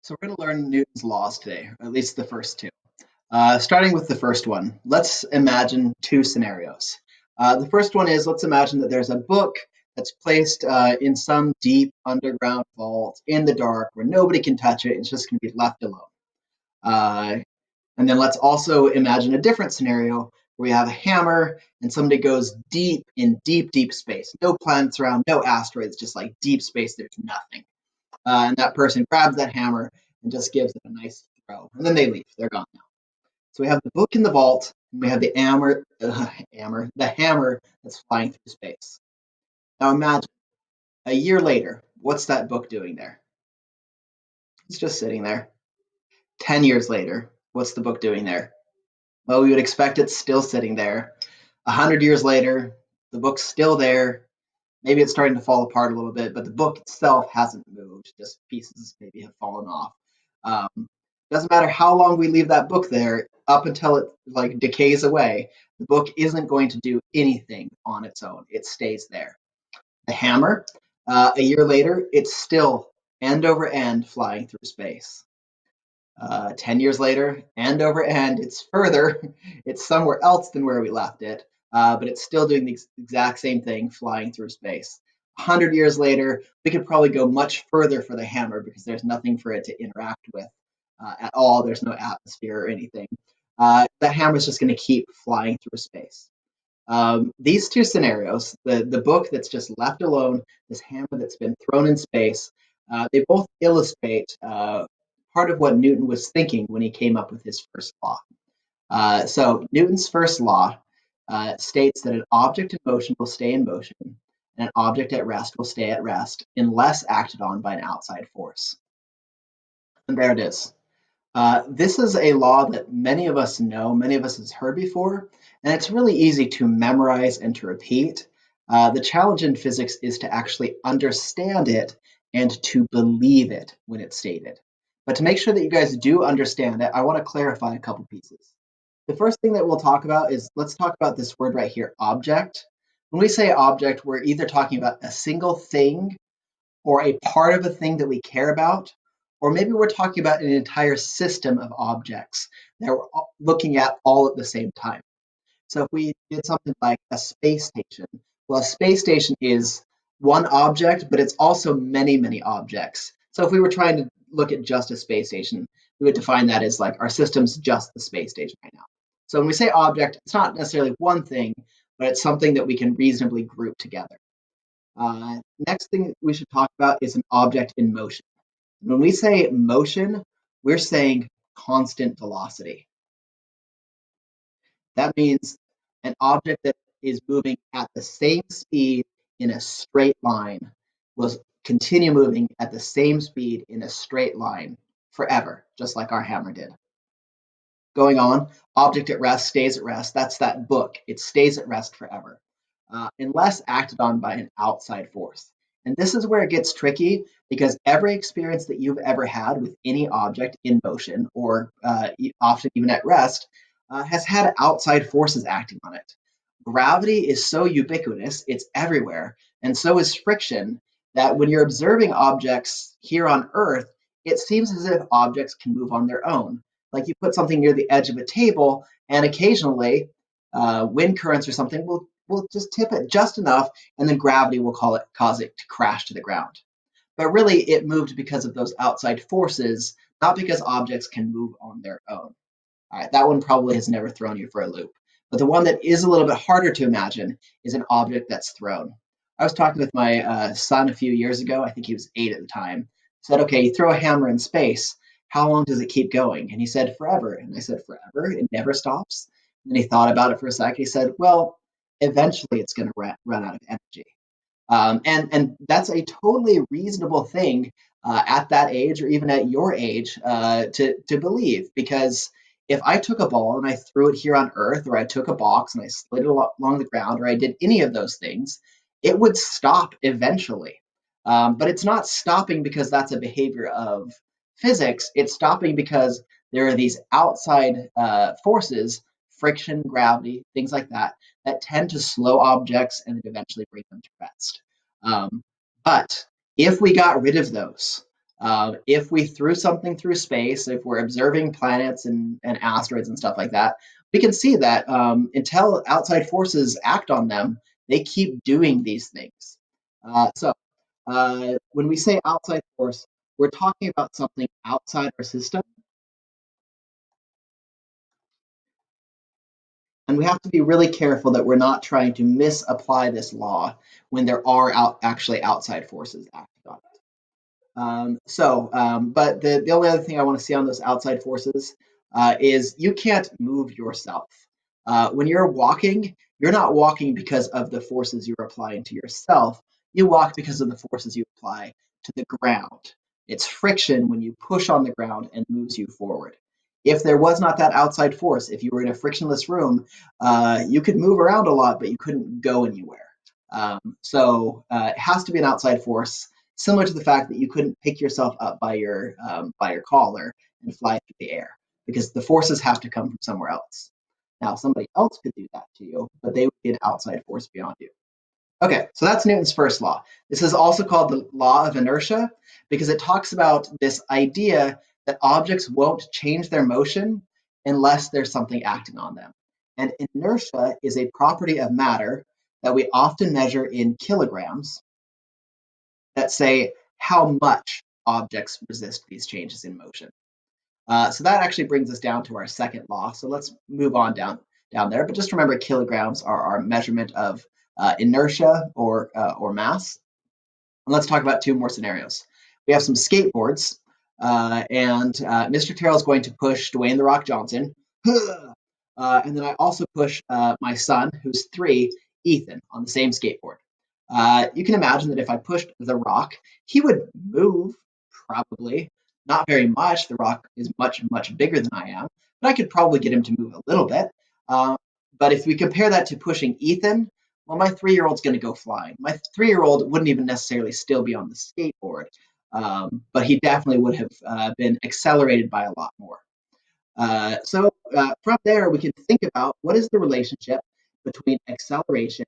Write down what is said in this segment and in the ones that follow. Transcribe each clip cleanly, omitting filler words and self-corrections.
So we're going to learn Newton's laws today, or at least the first two. Starting with the first one, let's imagine two scenarios. The first one is let's imagine that there's a book that's placed in some deep underground vault in the dark where nobody can touch it. It's just going to be left alone. Uh, and then let's also imagine a different scenario where we have a hammer and somebody goes deep in deep space. No planets around, no asteroids, just like deep space. There's nothing. And that person grabs that hammer and just gives it a nice throw. And then they leave. They're gone now. So we have the book in the vault, and we have the the hammer that's flying through space. Now imagine a year later, what's that book doing there? It's just sitting there. 10 years later, what's the book doing there? Well, we would expect it's still sitting there. 100 years later, the book's still there. Maybe it's starting to fall apart a little bit, but the book itself hasn't moved. Just pieces maybe have fallen off. Doesn't matter how long we leave that book there, up until it like decays away, the book isn't going to do anything on its own. It stays there. The hammer, a year later, it's still end over end flying through space. 10 years later, end over end, it's further, it's somewhere else than where we left it, but it's still doing the exact same thing, flying through space. 100 years later, we could probably go much further for the hammer because there's nothing for it to interact with at all. There's no atmosphere or anything. The hammer is just going to keep flying through space. These two scenarios, the book that's just left alone, this hammer that's been thrown in space, they both illustrate part of what Newton was thinking when he came up with his first law. So Newton's first law states that an object in motion will stay in motion, and an object at rest will stay at rest unless acted on by an outside force. And there it is. This is a law that many of us know, many of us has heard before, and it's really easy to memorize and to repeat. The challenge in physics is to actually understand it and to believe it when it's stated. But to make sure that you guys do understand it, I want to clarify a couple pieces. The first thing that we'll talk about is let's talk about this word right here, object. When we say object, we're either talking about a single thing or a part of a thing that we care about, or maybe we're talking about an entire system of objects that we're looking at all at the same time. So if we did something like a space station, well, a space station is one object, but it's also many objects. So if we were trying to look at just a space station, we would define that as like our system's just the space station right now. So when we say object, it's not necessarily one thing, but it's something that we can reasonably group together. Next thing we should talk about is an object in motion. When we say motion, we're saying constant velocity. That means an object that is moving at the same speed in a straight line will continue moving at the same speed in a straight line forever, just like our hammer did. Going on, object at rest stays at rest. That's that book. It stays at rest forever, unless acted on by an outside force. And this is where it gets tricky because every experience that you've ever had with any object in motion or often even at rest has had outside forces acting on it. Gravity is so ubiquitous, it's everywhere, and so is friction that when you're observing objects here on Earth, it seems as if objects can move on their own. Like you put something near the edge of a table, and occasionally wind currents or something will just tip it just enough, and then gravity will cause it to crash to the ground. But really, it moved because of those outside forces, not because objects can move on their own. All right, that one probably has never thrown you for a loop. But the one that is a little bit harder to imagine is an object that's thrown. I was talking with my son a few years ago. I think he was 8 at the time. I said, okay, you throw a hammer in space. How long does it keep going? And he said, forever. And I said, forever? It never stops? And then he thought about it for a second. He said, well, eventually it's going to run out of energy. And that's a totally reasonable thing at that age or even at your age to believe, because if I took a ball and I threw it here on Earth, or I took a box and I slid it along the ground, or I did any of those things, it would stop eventually. But it's not stopping because that's a behavior of physics. It's stopping because there are these outside forces, friction, gravity, things like that, that tend to slow objects and then eventually bring them to rest. But if we got rid of those, If we threw something through space, if we're observing planets and asteroids and stuff like that, we can see that until outside forces act on them, they keep doing these things. So when we say outside force, we're talking about something outside our system, and we have to be really careful that we're not trying to misapply this law when there are actually outside forces acting on it. But the only other thing I want to see on those outside forces is you can't move yourself. When you're walking, you're not walking because of the forces you're applying to yourself. You walk because of the forces you apply to the ground. It's friction when you push on the ground and moves you forward. If there was not that outside force, if you were in a frictionless room, you could move around a lot, but you couldn't go anywhere. So it has to be an outside force, similar to the fact that you couldn't pick yourself up by your collar and fly through the air, because the forces have to come from somewhere else. Now, somebody else could do that to you, but they would be an outside force beyond you. Okay, so that's Newton's first law. This is also called the law of inertia because it talks about this idea that objects won't change their motion unless there's something acting on them. And inertia is a property of matter that we often measure in kilograms that say how much objects resist these changes in motion. So that actually brings us down to our second law. So let's move on down there. But just remember, kilograms are our measurement of inertia or mass. And let's talk about two more scenarios. We have some skateboards, and Mr. Terrell is going to push Dwayne the Rock Johnson. And then I also push my son, who's 3, Ethan, on the same skateboard. You can imagine that if I pushed the Rock, he would move, probably. Not very much. The Rock is much, much bigger than I am, but I could probably get him to move a little bit. But if we compare that to pushing Ethan, well, my 3-year-old's going to go flying. My 3-year-old wouldn't even necessarily still be on the skateboard, but he definitely would have been accelerated by a lot more. So from there, we can think about what is the relationship between acceleration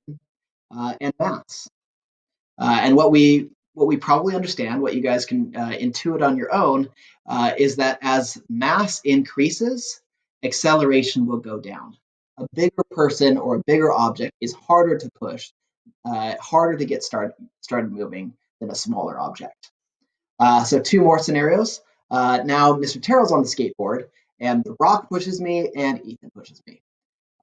and mass. And what we probably understand, what you guys can intuit on your own, is that as mass increases, acceleration will go down. A bigger person or a bigger object is harder to push, harder to get started moving than a smaller object. So 2 more scenarios. Now Mr. Terrell's on the skateboard, and the Rock pushes me, and Ethan pushes me.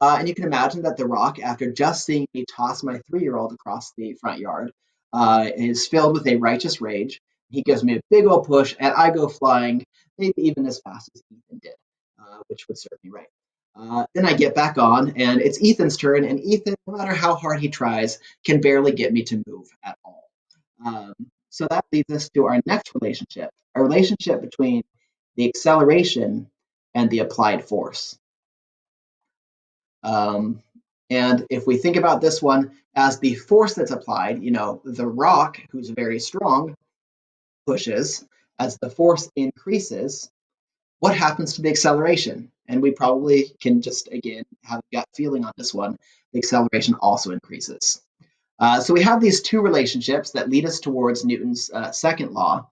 And you can imagine that the Rock, after just seeing me toss my 3-year-old across the front yard, is filled with a righteous rage. He gives me a big old push, and I go flying, maybe even as fast as Ethan did, which would serve me right. Then I get back on, and it's Ethan's turn, and Ethan, no matter how hard he tries, can barely get me to move at all. Um, so that leads us to our next relationship, a relationship between the acceleration and the applied force. Um, and if we think about this one as the force that's applied, the Rock, who's very strong, pushes. As the force increases, what happens to the acceleration? And we probably can just, again, have a gut feeling on this one. The acceleration also increases. So we have these 2 relationships that lead us towards Newton's second law,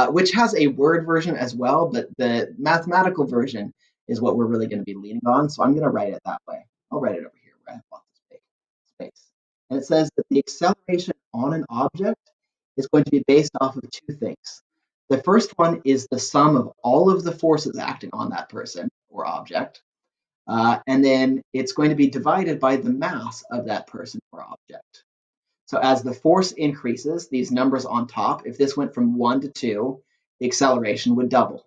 which has a word version as well, but the mathematical version is what we're really going to be leaning on. So I'm going to write it that way. I'll write it over here where I have lots of space. And it says that the acceleration on an object is going to be based off of 2 things. The first one is the sum of all of the forces acting on that person or object. And then it's going to be divided by the mass of that person or object. So as the force increases, these numbers on top, if this went from 1 to 2, the acceleration would double.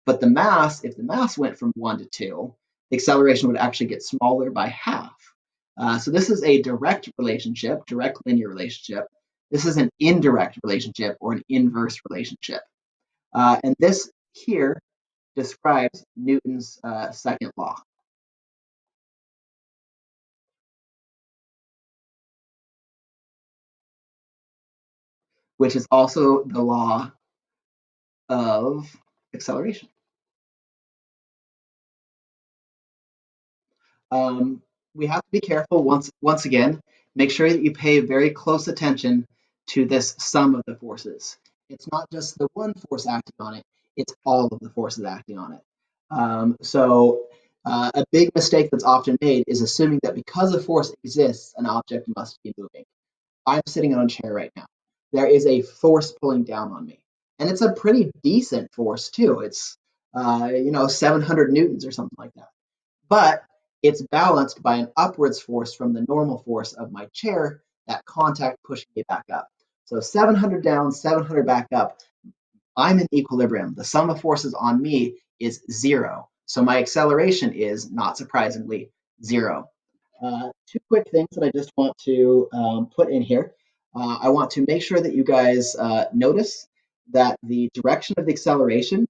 But the mass, if the mass went from 1 to 2, the acceleration would actually get smaller by half. So this is a direct relationship, direct linear relationship. This is an indirect relationship or an inverse relationship. And this here describes Newton's second law, which is also the law of acceleration. We have to be careful once again, make sure that you pay very close attention to this sum of the forces. It's not just the one force acting on it, it's all of the forces acting on it. So a big mistake that's often made is assuming that because a force exists, an object must be moving. I'm sitting on a chair right now. There is a force pulling down on me. And it's a pretty decent force, too. It's, 700 newtons or something like that. But it's balanced by an upwards force from the normal force of my chair, that contact pushing me back up. So 700 down, 700 back up, I'm in equilibrium. The sum of forces on me is zero. So my acceleration is, not surprisingly, zero. Two quick things that I just want to put in here. I want to make sure that you guys notice that the direction of the acceleration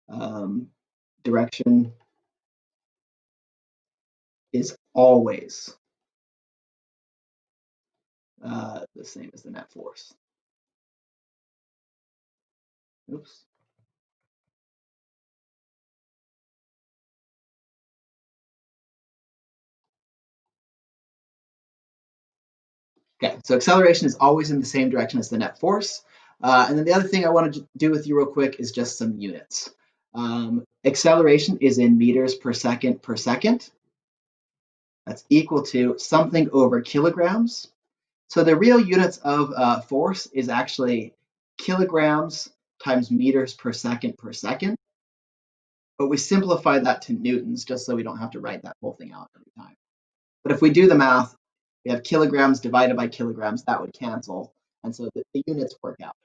um, direction is always the same as the net force. Oops. Okay, so acceleration is always in the same direction as the net force. And then the other thing I want to do with you real quick is just some units. Acceleration is in meters per second per second. That's equal to something over kilograms. So the real units of force is actually kilograms times meters per second. But we simplify that to newtons just so we don't have to write that whole thing out every time. But if we do the math, we have kilograms divided by kilograms, that would cancel. And so the units work out.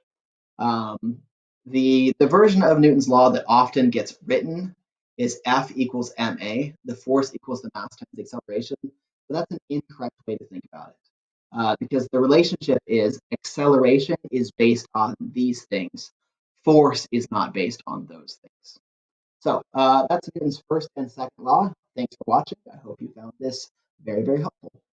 Um, the version of Newton's law that often gets written is F equals ma, the force equals the mass times the acceleration. But that's an incorrect way to think about it. Because the relationship is acceleration is based on these things. Force is not based on those things. So that's Newton's first and second law. Thanks for watching. I hope you found this very, very helpful.